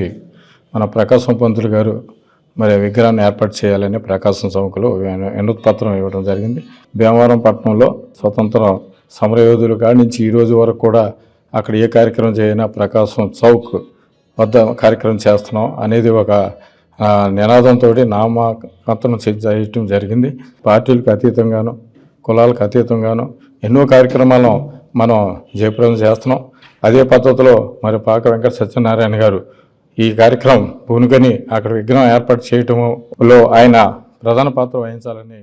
మన ప్రకాశం పంతులు గారు మరి విగ్రహాన్ని ఏర్పాటు చేయాలని ప్రకాశం చౌక్లో వినతి పత్రం ఇవ్వడం జరిగింది. భీమవరం పట్టణంలో స్వతంత్ర సమరయోధుల కాడి నుంచి ఈ రోజు వరకు కూడా అక్కడ ఏ కార్యక్రమం చేయనా ప్రకాశం చౌక్ వద్ద కార్యక్రమం చేస్తున్నాం అనేది ఒక నినాదంతో నామకరణం చేయడం జరిగింది. పార్టీలకు అతీతంగాను, కులాలకు అతీతంగాను ఎన్నో కార్యక్రమాలను మనం జయప్రదం చేస్తున్నాం. అదే పద్ధతిలో మరి పాక వెంకట సత్యనారాయణ గారు ఈ కార్యక్రమం పూనుకొని అక్కడ విగ్రహం ఏర్పాటు చేయటంలో ఆయన ప్రధాన పాత్ర వహించాలని.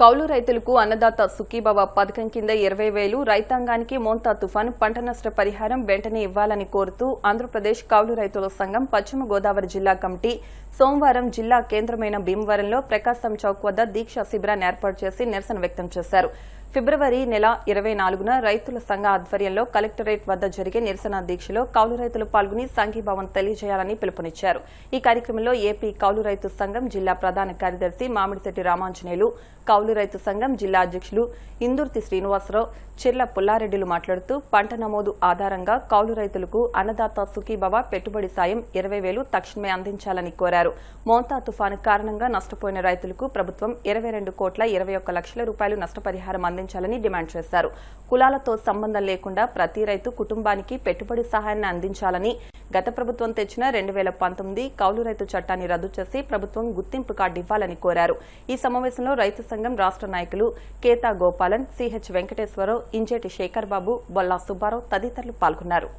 కౌలు రైతులకు అన్నదాత సుఖీభవ పథకం కింద 20,000 రైతాంగానికి మోంతా తుఫాను పంట నష్ట పరిహారం వెంటనే ఇవ్వాలని కోరుతూ ఆంధ్రప్రదేశ్ కౌలు రైతుల సంఘం పశ్చిమ గోదావరి జిల్లా కమిటీ సోమవారం జిల్లా కేంద్రమైన భీమవరంలో ప్రకాశం చౌక్ వద్ద దీక్షా శిబిరాన్ని ఏర్పాటు చేసి నిరసన వ్యక్తం చేశారు. ఫిబ్రవరి నెల 24న రైతుల సంఘ ఆధ్వర్యంలో కలెక్టరేట్ వద్ద జరిగే నిరసన దీక్షలో కౌలు రైతులు పాల్గొని సంఘీభావం తెలియజేయాలని పిలుపునిచ్చారు. ఈ కార్యక్రమంలో ఏపీ కౌలు రైతు సంఘం జిల్లా ప్రధాన కార్యదర్శి మామిడిశెట్టి రామాంజనేయులు, కౌలు రైతు సంఘం జిల్లా అధ్యక్షులు ఇందుర్తి శ్రీనివాసరావు, చిర్ల పుల్లారెడ్డిలు మాట్లాడుతూ పంట నమోదు ఆధారంగా కౌలు రైతులకు అన్నదాత సుఖీభవ పెట్టుబడి సాయం 20,000 తక్షణమే అందించాలని కోరారు. మోంతా తుఫాను కారణంగా నష్టపోయిన రైతులకు ప్రభుత్వం 22,21,00,000 రూపాయలు నష్టపరిహారం అందించాలని డిమాండ్ చేశారు. కులాలతో సంబంధం లేకుండా ప్రతి రైతు కుటుంబానికి పెట్టుబడి సహాయాన్ని అందించాలని, గత ప్రభుత్వం తెచ్చిన 2019 కౌలు రైతు చట్టాన్ని రద్దు చేసి ప్రభుత్వం గుర్తింపు కార్డు ఇవ్వాలని కోరారు. ఈ సమావేశంలో రైతు సంఘం రాష్ట్ర నాయకులు కేతా గోపాలన్, సిహెచ్ వెంకటేశ్వరరావు, ఇంజేటి శేఖర్ బాబు, బొల్లా సుబ్బారావు తదితరులు పాల్గొన్నారు.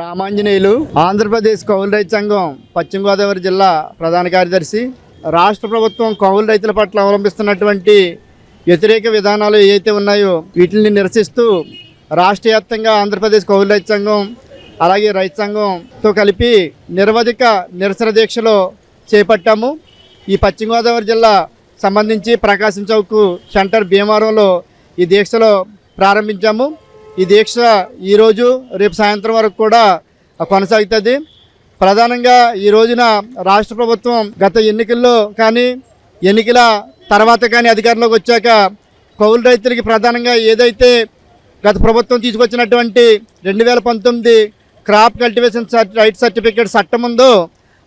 రామాంజనేయులు, ఆంధ్రప్రదేశ్ కౌలు రైతు సంఘం పశ్చిమ గోదావరి జిల్లా ప్రధాన కార్యదర్శి. రాష్ట్ర ప్రభుత్వం కౌలు రైతుల పట్ల అవలంబిస్తున్నటువంటి వ్యతిరేక విధానాలు ఏవైతే ఉన్నాయో వీటిని నిరసిస్తూ రాష్ట్ర వ్యాప్తంగా ఆంధ్రప్రదేశ్ కౌలు రైతు సంఘం అలాగే రైతు సంఘంతో కలిపి నిరవధిక నిరసన దీక్షలో చేపట్టాము. ఈ పశ్చిమ గోదావరి జిల్లా సంబంధించి ప్రకాశం చౌక్ సెంటర్ భీమవరంలో ఈ దీక్షలో ప్రారంభించాము. ఈ దీక్ష ఈరోజు రేపు సాయంత్రం వరకు కూడా కొనసాగుతుంది. ప్రధానంగా ఈ రోజున రాష్ట్ర ప్రభుత్వం గత ఎన్నికల్లో కానీ ఎన్నికల తర్వాత కానీ అధికారంలోకి వచ్చాక కౌలు రైతులకి ప్రధానంగా ఏదైతే గత ప్రభుత్వం తీసుకొచ్చినటువంటి 2019 క్రాప్ కల్టివేషన్ రైట్ సర్టిఫికేట్ చట్టం ఉందో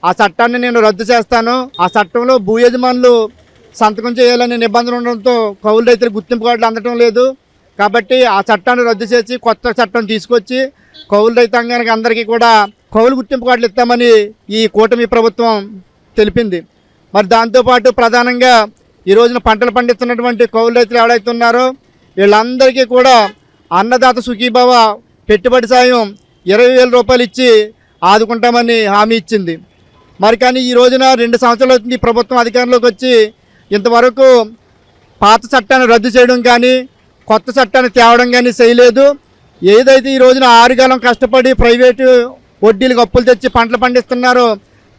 ఆ చట్టాన్ని నేను రద్దు చేస్తాను. ఆ చట్టంలో భూ యజమానులు సంతకం చేయాలనే నిబంధన ఉండడంతో కౌలు రైతులకు గుర్తింపు కార్డులు అందడం లేదు. కాబట్టి ఆ చట్టాన్ని రద్దు చేసి కొత్త చట్టం తీసుకొచ్చి కౌలు రైతాంగానికి అందరికీ కూడా కౌలు గుర్తింపు కార్డులు ఇస్తామని ఈ కూటమి ప్రభుత్వం తెలిపింది. మరి దాంతోపాటు ప్రధానంగా ఈ రోజున పంటలు పండిస్తున్నటువంటి కౌలు రైతులు ఎవరైతే ఉన్నారో వీళ్ళందరికీ కూడా అన్నదాత సుఖీభవ పెట్టుబడి సాయం 20,000 రూపాయలు ఇచ్చి ఆదుకుంటామని హామీ ఇచ్చింది. మరి కానీ ఈ రోజున 2 సంవత్సరాలు అవుతుంది ప్రభుత్వం అధికారంలోకి వచ్చి ఇంతవరకు పాత చట్టాన్ని రద్దు చేయడం కానీ కొత్త చట్టాన్ని తేవడం కానీ చేయలేదు. ఏదైతే ఈ రోజున 6 కాలం కష్టపడి ప్రైవేటు వడ్డీలకు అప్పులు తెచ్చి పంటలు పండిస్తున్నారో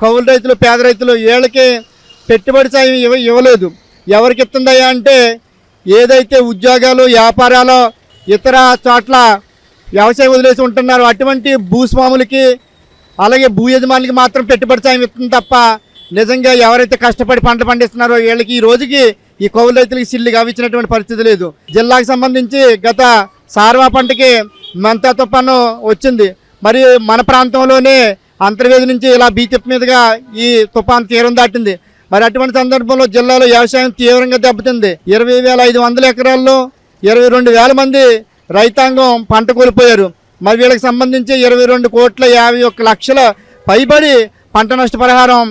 కౌలు రైతులు, పేద రైతులు వీళ్ళకి పెట్టుబడి సాయం ఇవ్వలేదు. ఎవరికి ఇస్తుందయ్యా అంటే ఏదైతే ఉద్యోగాలు, వ్యాపారాలు, ఇతర చోట్ల వ్యవసాయం వదిలేసి ఉంటున్నారో అటువంటి భూస్వాములకి అలాగే భూ యజమానులకి మాత్రం పెట్టుబడి సాయం ఇస్తుంది తప్ప నిజంగా ఎవరైతే కష్టపడి పంటలు పండిస్తున్నారో వీళ్ళకి ఈ రోజుకి ఈ కౌలు రైతులకి సిల్లుగా ఇచ్చినటువంటి పరిస్థితి లేదు. జిల్లాకు సంబంధించి గత సార్వా పంటకి మంతా తుఫాను వచ్చింది. మరి మన ప్రాంతంలోనే అంతర్వేది నుంచి ఇలా బీచెప్ మీదుగా ఈ తుఫాను తీరం దాటింది. మరి అటువంటి సందర్భంలో జిల్లాలో వ్యవసాయం తీవ్రంగా దెబ్బతింది. 20,500 ఎకరాల్లో 22,000 మంది రైతాంగం పంట కోల్పోయారు. మరి వీళ్ళకి సంబంధించి 22,51,00,000 పైబడి పంట నష్టపరిహారం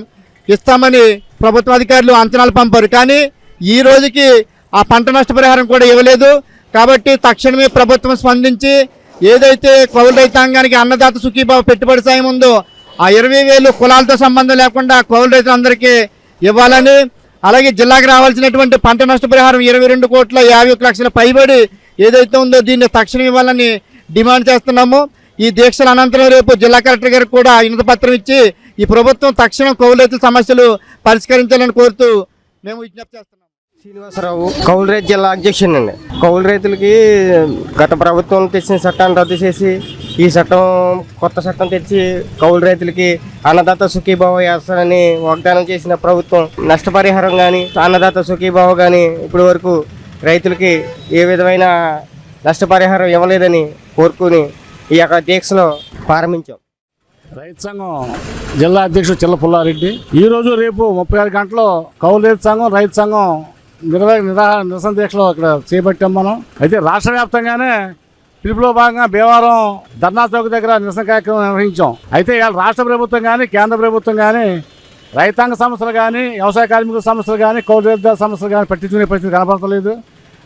ఇస్తామని ప్రభుత్వ అధికారులు అంచనాలు పంపారు. కానీ ఈ రోజుకి ఆ పంట నష్టపరిహారం కూడా ఇవ్వలేదు. కాబట్టి తక్షణమే ప్రభుత్వం స్పందించి ఏదైతే కౌలు రైతాంగానికి అన్నదాత సుఖీభావ పెట్టుబడి సాయం ఉందో ఆ 20,000 కులాలతో సంబంధం లేకుండా కౌలు రైతులందరికీ ఇవ్వాలని, అలాగే జిల్లాకు రావాల్సినటువంటి పంట నష్టపరిహారం 22,51,00,000 పైబడి ఏదైతే ఉందో దీన్ని తక్షణం ఇవ్వాలని డిమాండ్ చేస్తున్నాము. ఈ దీక్షల అనంతరం రేపు జిల్లా కలెక్టర్ గారికి కూడా వినతి పత్రం ఇచ్చి ఈ ప్రభుత్వం తక్షణం కౌలు రైతుల సమస్యలు పరిష్కరించాలని కోరుతూ మేము విజ్ఞప్తి చేస్తున్నాం. శ్రీనివాసరావు, కౌలు రైతు జిల్లా అధ్యక్షుడు అండి. కౌలు రైతులకి గత ప్రభుత్వం తెచ్చిన చట్టాన్ని రద్దు చేసి ఈ చట్టం కొత్త చట్టం తెచ్చి కౌలు రైతులకి అన్నదాత సుఖీభావ వేస్తానని వాగ్దానం చేసిన ప్రభుత్వం నష్టపరిహారం కానీ అన్నదాత సుఖీభావ కానీ ఇప్పటి వరకు రైతులకి ఏ విధమైన నష్టపరిహారం ఇవ్వలేదని కోరుకుని ఈ యొక్క దీక్షలో ప్రారంభించాం. రైతు సంఘం జిల్లా అధ్యక్షుడు చిల్ల పుల్లారెడ్డి. ఈరోజు రేపు 36 గంటల్లో కౌలు రైతు సంఘం నిరసన దీక్షలో ఇక్కడ చేపట్టాం మనం. అయితే రాష్ట్ర వ్యాప్తంగానే పిలుపులో భాగంగా భీమవరం ధర్నా చౌక్ దగ్గర నిరసన కార్యక్రమం నిర్వహించాం. అయితే ఇవాళ రాష్ట్ర ప్రభుత్వం కానీ కేంద్ర ప్రభుత్వం కానీ రైతాంగ సమస్యలు కానీ వ్యవసాయ కార్మికుల సమస్యలు కానీ కౌలు రైతుల సమస్యలు కానీ పట్టించుకునే పరిస్థితి కనపడతలేదు.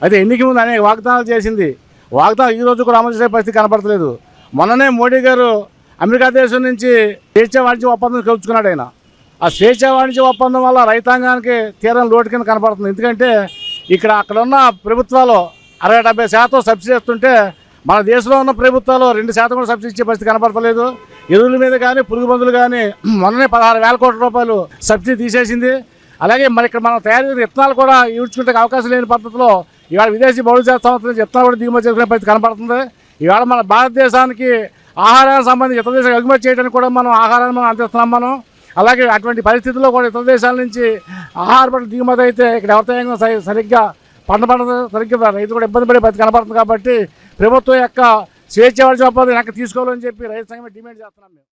అయితే ఎన్నిక ముందు అనేక వాగ్దానాలు చేసింది. వాగ్దానం ఈ రోజు కూడా అమలు చేసే పరిస్థితి కనపడతలేదు. మొన్ననే మోడీ గారు అమెరికా దేశం నుంచి స్వేచ్ఛ వాణిజ్య ఒప్పందం కలుపుకున్నాడు. ఆయన ఆ స్వేచ్ఛ వాణిజ్య ఒప్పందం వల్ల రైతాంగానికి తీరం లోటు కింద కనపడుతుంది. ఎందుకంటే అక్కడ ఉన్న ప్రభుత్వాలు 60-70% సబ్సిడీ ఇస్తుంటే మన దేశంలో ఉన్న ప్రభుత్వాలు 2% కూడా సబ్సిడీ ఇచ్చే పరిస్థితి కనపడతలేదు. ఎరువుల మీద కానీ పురుగు మందులు కానీ మొన్ననే 16,000 కోట్ల రూపాయలు సబ్సిడీ తీసేసింది. అలాగే మరి ఇక్కడ మనం తయారు చేసిన విత్తనాలు కూడా ఈడ్చుకుంటే అవకాశం లేని పద్ధతిలో ఇవాళ విదేశీ బహుళ జాతి సంస్థల విత్తనాలు కూడా దిగుమతి చేసుకునే పరిస్థితి కనపడుతుంది. ఇవాళ మన భారతదేశానికి ఆహారానికి సంబంధించి ఇతర దేశాలకు ఎగుమతి చేయడానికి కూడా మనం ఆహారాన్ని మనం అందిస్తున్నాం మనం. అలాగే అటువంటి పరిస్థితుల్లో కూడా ఇతర దేశాల నుంచి ఆహార పంటలు దిగుమతి అయితే ఇక్కడ వ్యవసాయం సరిగ్గా సరిగ్గా రైతు కూడా ఇబ్బంది పడే పరిస్థితి కనపడుతుంది. కాబట్టి ప్రభుత్వం యొక్క స్వేచ్ఛ వాణిజ్య ఒప్పందం వెనక్కి తీసుకోవాలని చెప్పి రైతు సంఘం డిమాండ్ చేస్తున్నాం మేము.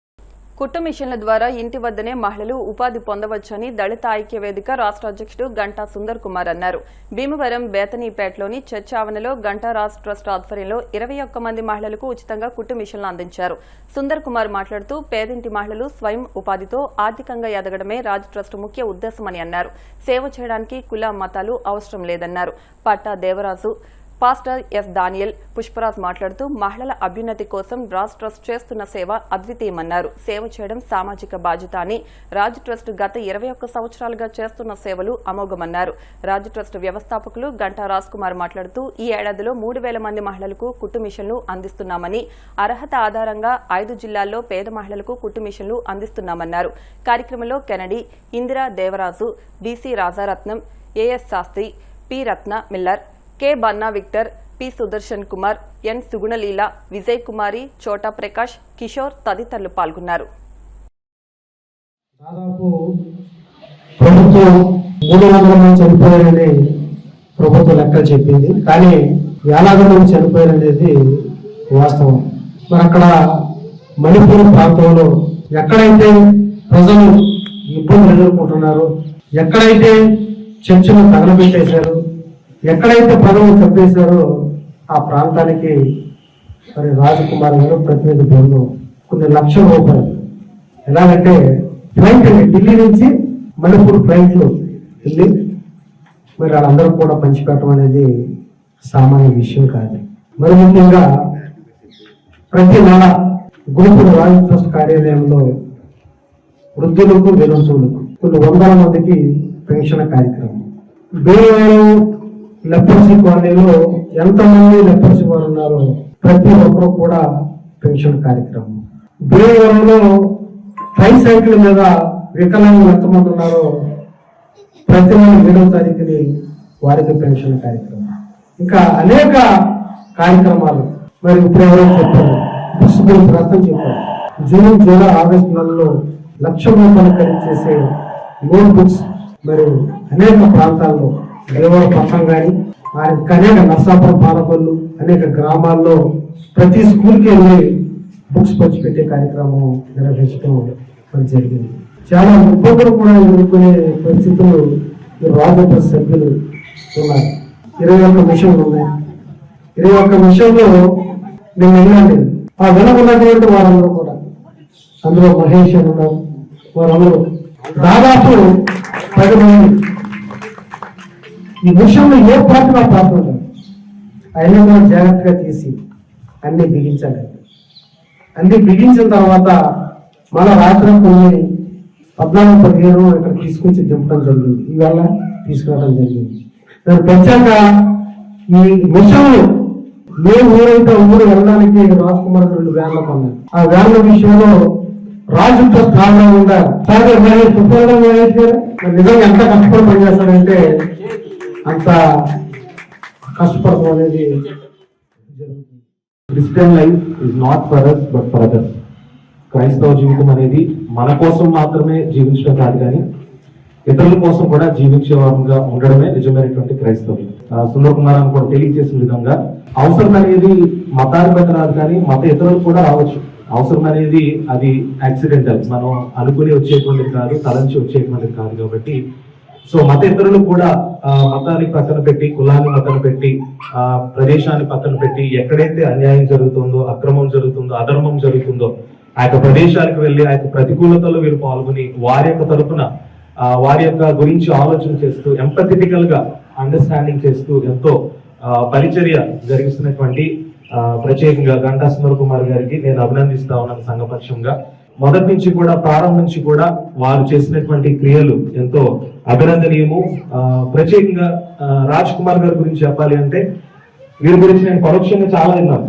కుట్టు మిషన్ల ద్వారా ఇంటి వద్దనే మహిళలు ఉపాధి పొందవచ్చని దళిత ఐక్య వేదిక రాష్ట్ర అధ్యక్షుడు గంటా సుందర్ కుమార్ అన్నారు. భీమవరం బేతనీపేటలోని చర్చ్ ఆవరణలో గంటా రాజ్ ట్రస్ట్ ఆధ్వర్యంలో 21 మంది మహిళలకు ఉచితంగా కుట్టు మిషన్లు అందించారు. సుందర్ కుమార్ మాట్లాడుతూ పేదింటి మహిళలు స్వయం ఉపాధితో ఆర్థికంగా ఎదగడమే రాజ్ ట్రస్ట్ ముఖ్య ఉద్దేశమని అన్నారు. సేవ చేయడానికి కుల మతాలు అవసరం లేదన్నారు. పట్టా దేవరాజు, పాస్టర్ ఎస్ దానియల్, పుష్పరాజ్ మాట్లాడుతూ మహిళల అభ్యున్నతి కోసం రాజ్ ట్రస్ట్ చేస్తున్న సేవ అద్వితీయమన్నారు. సేవ చేయడం సామాజిక బాధ్యత అని రాజ్ ట్రస్ట్ గత 21 సంవత్సరాలుగా చేస్తున్న సేవలు అమోఘమన్నారు. రాజ్ ట్రస్ట్ వ్యవస్థాపకులు గంటా రాజ్ కుమార్ మాట్లాడుతూ ఈ ఏడాదిలో 3000 మంది మహిళలకు కుట్టు మిషన్లు అందిస్తున్నామని, అర్హత ఆధారంగా 5 జిల్లాల్లో పేద మహిళలకు కుట్టు మిషన్లు అందిస్తున్నామన్నారు. కార్యక్రమంలో Kennedy, Indira Devaraju, DC Rajaratnam, AS Shastri, P Ratna Miller, K Banna Victor, P Sudarshan Kumar, N Sugunaleela, Vijay Kumari, Chota Prakash, Kishore తదితరులు పాల్గొన్నారు. దాదాపు ప్రభుత్వం 300 మంది చనిపోయారని ప్రభుత్వం లెక్కలు చెప్పింది. కానీ వేలాది మంది చనిపోయారనేది వాస్తవం. మరి అక్కడ మణిపూర్ ప్రాంతంలో ఎక్కడైతే ప్రజలు ఇబ్బందులు ఎదుర్కొంటున్నారో, ఎక్కడైతే చర్చలు తగలబెట్టేశారు, ఎక్కడైతే పదవులు చంపేశారో ఆ ప్రాంతానికి మరి రాజకుమార్ గారు ప్రతినిధి బృందం కొన్ని లక్షల రూపాయలు, ఎలాగంటే ఫ్లైట్ ఢిల్లీ నుంచి మణిపూర్ ఫ్లైట్లు వెళ్ళి మరి వాళ్ళందరూ కూడా పంచిపెట్టడం అనేది సామాన్య విషయం కాదు. మరి ముఖ్యంగా ప్రతి నెల గురుకుల రాజ్ ట్రస్ట్ కార్యాలయంలో వృద్ధులకు, వితంతువులకు కొన్ని 100 మందికి పెన్షన్ కార్యక్రమం. భీమవరం లెపర్సీ కాలనీలో ఎంతమంది లెపర్సీ వారు ఉన్నారో ప్రతి ఒక్కరు కూడా పెన్షన్ కార్యక్రమం. భీమవరంలో ట్రైసైకిల్ మీద వికలాంగులు ఎంతమంది ఉన్నారో ప్రతి నెల 7వ తారీఖుని వారికి పెన్షన్ కార్యక్రమం. ఇంకా అనేక కార్యక్రమాలు మరి ఇప్పుడు ఎవరో చెప్పారు, బుక్స్ రద్దు చెప్పారు. జూన్, జూలై, ఆగస్టు నెలలో 1,00,000 రూపాయలు ఖరీదు చేసే నోట్ బుక్స్ మరి అనేక ప్రాంతాల్లో పట్టణం కానీ అనేక నర్సాపురం, పాలకొల్లు అనేక గ్రామాల్లో ప్రతి స్కూల్కి వెళ్ళి బుక్స్ పంచిపెట్టే కార్యక్రమం నిర్వహించడం జరిగింది. చాలా ఇబ్బందులు కూడా ఎదుర్కొనే పరిస్థితులు రాజు సభ్యులు ఉన్నారు. 21 మిషన్లు ఉన్నాయి. 21 మిషన్లో నేను వెళ్ళాను. ఆ వెనకున్నటువంటి వారందరూ కూడా, అందులో మహేష్ అని ఉన్నారు, వారందరూ దాదాపు 10 మంది. ఈ విషయంలో ఏ పార్టీ నా ప్రాబ్లం లేదు. అయినా మనం జాగ్రత్తగా తీసి అన్ని బిగించాలి. అన్ని బిగించిన తర్వాత మన రాత్రి కొన్ని 14-15 ఇక్కడ తీసుకొచ్చి దింపడం జరిగింది. ఈవేళ తీసుకురావడం జరిగింది. దాని పెంచాక ఈ మిషన్లు ఏ ఊరైతే ఊరు వెళ్ళడానికి రాజ్కుమార్ 2 వ్యాన్లు కొన్నారు. ఆ వ్యాన్ల విషయంలో రాజు ట్రస్ట్ ఆధారంగా నిజంగా ఎంత కష్టపడి పనిచేస్తాడంటే అంత కష్టపడడం అనేది జరుగుతుంది. Christian life is not for us but for others. క్రైస్తవ జీవితం అనేది మన కోసం మాత్రమే జీవించడం కాదు, కానీ ఇతరుల కోసం కూడా జీవించేవారుగా ఉండడమే నిజమైనటువంటి క్రైస్తవం. సుందర్ కుమార్ అని కూడా తెలియజేసిన విధంగా అవసరం అనేది మతాన్ని బట్టి రాదు, కానీ మత ఇతరులు కూడా రావచ్చు. అవసరం అనేది అది యాక్సిడెంటల్, మనం అనుకుని వచ్చేటువంటిది కాదు, తలంచి వచ్చేటువంటిది కాదు. కాబట్టి సో మత ఇతరులు కూడా మతాన్ని పక్కన పెట్టి, కులాన్ని పక్కన పెట్టి, ప్రదేశాన్ని పక్కన పెట్టి, ఎక్కడైతే అన్యాయం జరుగుతుందో, అక్రమం జరుగుతుందో, అధర్మం జరుగుతుందో ఆ యొక్క ప్రదేశాలకు వెళ్ళి ఆ యొక్క ప్రతికూలతలో వీరు పాల్గొని వారి యొక్క తరపున వారి యొక్క గురించి ఆలోచన చేస్తూ, ఎంపథెటికల్ గా అండర్స్టాండింగ్ చేస్తూ ఎంతో పరిచర్య జరిగిస్తున్నటువంటి ప్రత్యేకంగా గంటా సుందర్ కుమార్ గారికి నేను అభినందిస్తా ఉన్నాను. సంఘపక్షంగా మొదటి నుంచి కూడా, ప్రారంభం నుంచి కూడా వారు చేసినటువంటి క్రియలు ఎంతో అభినందనీయము. ప్రత్యేకంగా రాజ్ కుమార్ గారి గురించి చెప్పాలి అంటే, వీరి గురించి నేను పరోక్షంగా చాలా విన్నాను.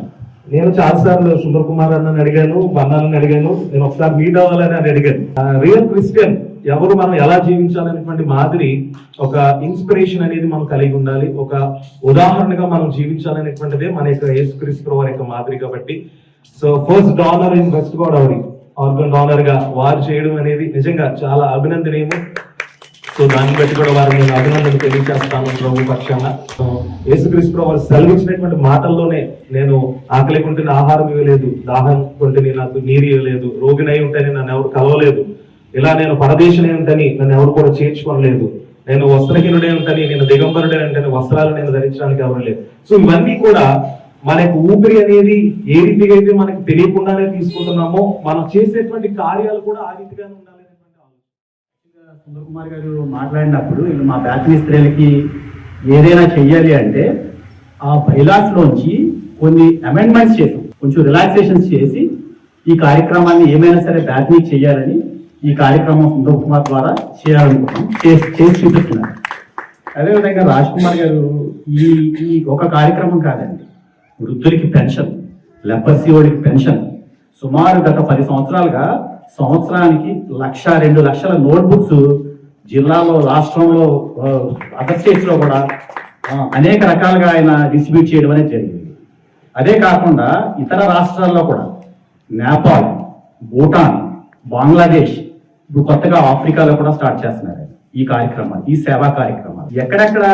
నేను చాలాసార్లు సుందర్ కుమార్ అన్నని అడిగాను, బన్నాలని అడిగాను, నేను ఒకసారి మీట్ అవ్వాలని అని అడిగాను. రియల్ క్రిస్టియన్ ఎవరు, మనం ఎలా జీవించాలనేటువంటి మాదిరి ఒక ఇన్స్పిరేషన్ అనేది మనం కలిగి ఉండాలి. ఒక ఉదాహరణగా మనం జీవించాలనేటువంటిదే మన యొక్క యేసుక్రీస్తు వారి యొక్క మాదిరి. కాబట్టి so first donor in west Godavari, organ donor గా వారు చేయడం అనేది నిజంగా చాలా అభినందనీయము. సో దాన్ని బట్టి కూడా వారిని నేను అభినందనలు తెలియజేస్తాను ప్రభు పక్షాన. యేసుక్రీస్తు ప్రభు వారు సెలవిచ్చినటువంటి మాటల్లోనే నేను ఆకలి కొంటే ఆహారం ఇవ్వలేదు, దాహం కొంటే నాకు నీరు ఇవ్వలేదు, రోగినై ఉంటేనే నన్ను ఎవరు కలవలేదు, ఇలా నేను పరదేశినై ఉంటని నన్ను ఎవరు కూడా చేర్చుకోనలేదు, నేను వస్త్రహీనుడే ఉంటని, నేను దిగంబరుడే ఉంటని వస్త్రాలు నేను ధరించడానికి ఎవరు లేదు. సో ఇవన్నీ కూడా మనకు ఊపిరి అనేది ఏ రీతిగా అయితే మనకు తెలియకుండానే తీసుకుంటున్నామో మనం చేసేటువంటి కార్యాలు కూడా ఆ రీతిగానే ఉండాలి. సుందర్ కుమార్ గారు మాట్లాడినప్పుడు మా బ్యాచ్ స్త్రీలకి ఏదైనా చెయ్యాలి అంటే ఆ బైలాస్ లోంచి కొన్ని అమెండ్మెంట్స్ చేసాం, కొంచెం రిలాక్సేషన్స్ చేసి ఈ కార్యక్రమాన్ని ఏమైనా సరే బ్యాచ్ని చేయాలని ఈ కార్యక్రమం సుందర్ కుమార్ ద్వారా చేయాలనుకుంటున్నాం, చేసి చూపిస్తున్నారు. అదేవిధంగా రాజ్ కుమార్ గారు ఈ ఒక కార్యక్రమం కాదండి, వృద్ధులకి పెన్షన్, లెపర్సీఓడికి పెన్షన్, సుమారు గత 10 సంవత్సరాలుగా సంవత్సరానికి 1,00,000-2 లక్షల నోట్బుక్స్ జిల్లాలో, రాష్ట్రంలో, అదర్ స్టేట్స్ లో కూడా అనేక రకాలుగా ఆయన డిస్ట్రిబ్యూట్ చేయడం అనేది జరిగింది. అదే కాకుండా ఇతర రాష్ట్రాల్లో కూడా నేపాల్, భూటాన్, బంగ్లాదేశ్, ఇప్పుడు కొత్తగా ఆఫ్రికాలో కూడా స్టార్ట్ చేస్తున్నారు ఈ కార్యక్రమాలు, ఈ సేవా కార్యక్రమాలు. ఎక్కడెక్కడ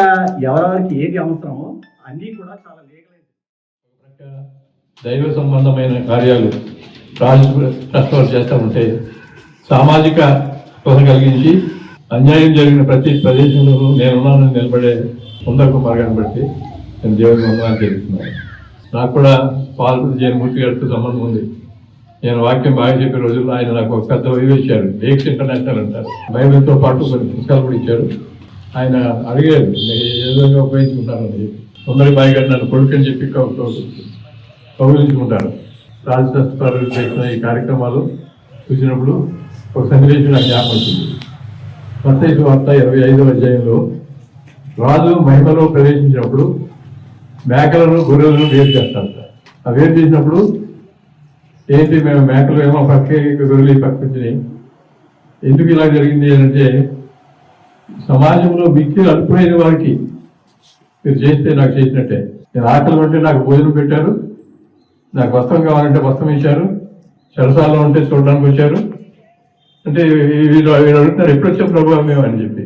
ఎవరెవరికి ఏది అవసరమో అన్నీ కూడా చాలా దైవ సంబంధమైన కార్యాలు ట్రస్ట్ వారు చేస్తూ ఉంటే సామాజిక స్పృహ కలిగించి అన్యాయం జరిగిన ప్రతి ప్రదేశంలోనూ నేనున్నానని నిలబడే సుందర్ కుమార్ గారిని బట్టి నేను దేవుని వందనాలు తెలుస్తున్నాను. నాకు కూడా పాల్పడి జయమూర్తి గారితో సంబంధం ఉంది. నేను వాక్యం బాగా చెప్పే రోజుల్లో ఆయన నాకు ఒక పెద్ద వైవ్ ఇచ్చారు, ఏక్స్ ఇంటర్నేషనల్ అంటారు. బైబిల్తో పాటు కొన్ని పుస్తకాలు కూడా ఇచ్చారు. ఆయన అడిగారు ఏ విధంగా ఉపయోగించుకుంటారని చెప్పి. సుందరి బాయి గారు నన్ను కొడుకు అని చెప్పి కౌగులించుకుంటారు. రాజశాస్త్రాలు చేసిన ఈ కార్యక్రమాలు చూసినప్పుడు ఒక సన్నివేశం నాకు జ్ఞాపకం వచ్చింది. మత్తయి వార్త 25వ అధ్యాయంలో రాజు మహిమలో ప్రవేశించినప్పుడు మేకలను గొర్రెలను వేరు చేస్తారు. ఆ వేరు చేసినప్పుడు ఏంటి, మేము మేకలు ఏమో పక్కే, గొర్రెలు పక్కించినాయి. ఎందుకు ఇలా జరిగింది అంటే సమాజంలో మిక్కిలి అల్పుడైన వారికి మీరు చేస్తే నాకు చేసినట్టే. నేను ఆకలి ఉంటే నాకు భోజనం పెట్టారు, నాకు వస్త్రం కావాలంటే వస్త్రం ఇచ్చారు, చెరసాలలో ఉంటే చూడడానికి వచ్చారు. అంటే వీళ్ళు అడుగుతున్నారు ఎప్పుడు వచ్చే ప్రభు మేము అని చెప్పి.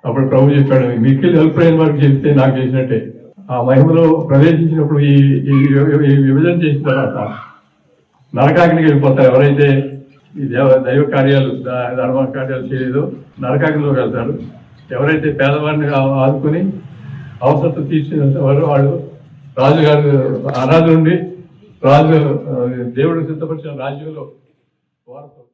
అప్పుడు ప్రభు చెప్పాడు, మిక్కిలి అల్పుడైన వారికి చెప్తే నాకు చేసినట్టే. ఆ మహిమలో ప్రవేశించినప్పుడు ఈ విభజన చేసిన తర్వాత నరకాగ్నికి వెళ్ళిపోతారు. ఎవరైతే ఈ దైవ కార్యాలు, ధర్మ కార్యాలు చేయలేదో నరకాగ్నిలోకి వెళ్తారు. ఎవరైతే పేదవారిని ఆదుకొని అవసరం తీర్చినంత వారు వాళ్ళు రాజుగారు అనాథ నుండి రాజు దేవుడు సిద్ధపరిచిన రాజ్యంలో వారసు.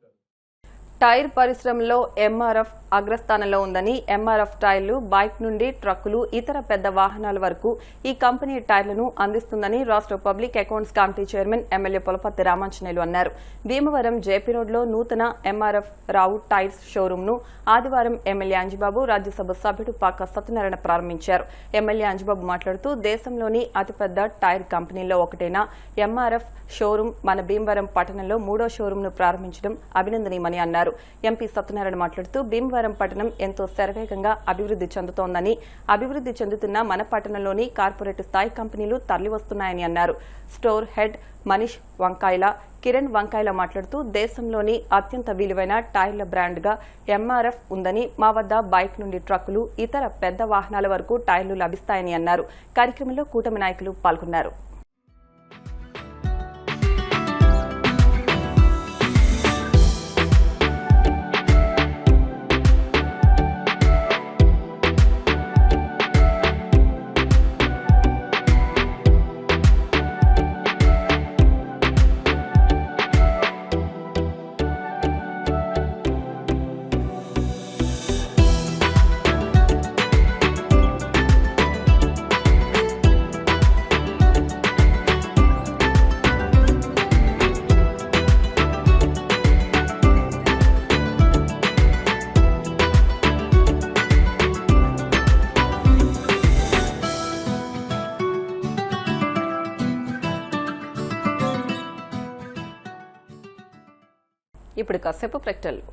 టైర్ పరిశ్రమలో ఎంఆర్ఎఫ్ అగ్రస్థానంలో ఉందని, ఎంఆర్ఎఫ్ టైర్లు బైక్ నుండి ట్రక్కులు, ఇతర పెద్ద వాహనాల వరకు ఈ కంపెనీ టైర్లను అందిస్తుందని రాష్ట్ర public accounts committee chairman MLA Pulaparthi Ramanjaneyulu అన్నారు. భీమవరం జేపీ రోడ్లో నూతన ఎంఆర్ఎఫ్ రావు టైర్స్ షోరూంను ఆదివారం ఎమ్మెల్యే అంజిబాబు, రాజ్యసభ సభ్యుడు పాక సత్యనారాయణ ప్రారంభించారు. ఎమ్మెల్యే అంజిబాబు మాట్లాడుతూ పెద్ద అతిపెద్ద టైర్ కంపెనీల్లో ఒకటైన ఎంఆర్ఎఫ్ షోరూం మన భీమవరం పట్టణంలో 3వ షోరూంను ప్రారంభించడం అభినందనీయమని అన్నారు. ఎంపీ సత్యనారాయణ మాట్లాడుతూ భీమవరం పట్టణం ఎంతో శరవేగంగా అభివృద్ధి చెందుతోందని, అభివృద్ధి చెందుతున్న మన పట్టణంలోని కార్పొరేట్ స్థాయి కంపెనీలు తరలివస్తున్నాయని అన్నారు. స్టోర్ హెడ్ మనీష్ వంకాయల, కిరణ్ వంకాయల మాట్లాడుతూ దేశంలోని అత్యంత విలువైన టైర్ల బ్రాండ్గా ఎంఆర్ఎఫ్ ఉందని, మా వద్ద బైక్ నుండి ట్రక్కులు, ఇతర పెద్ద వాహనాల వరకు టైర్లు లభిస్తాయని అన్నారు. కార్యక్రమంలో కూటమి నాయకులు పాల్గొన్నారు. ఇప్పుడు కాసేపు ప్రకటనలు.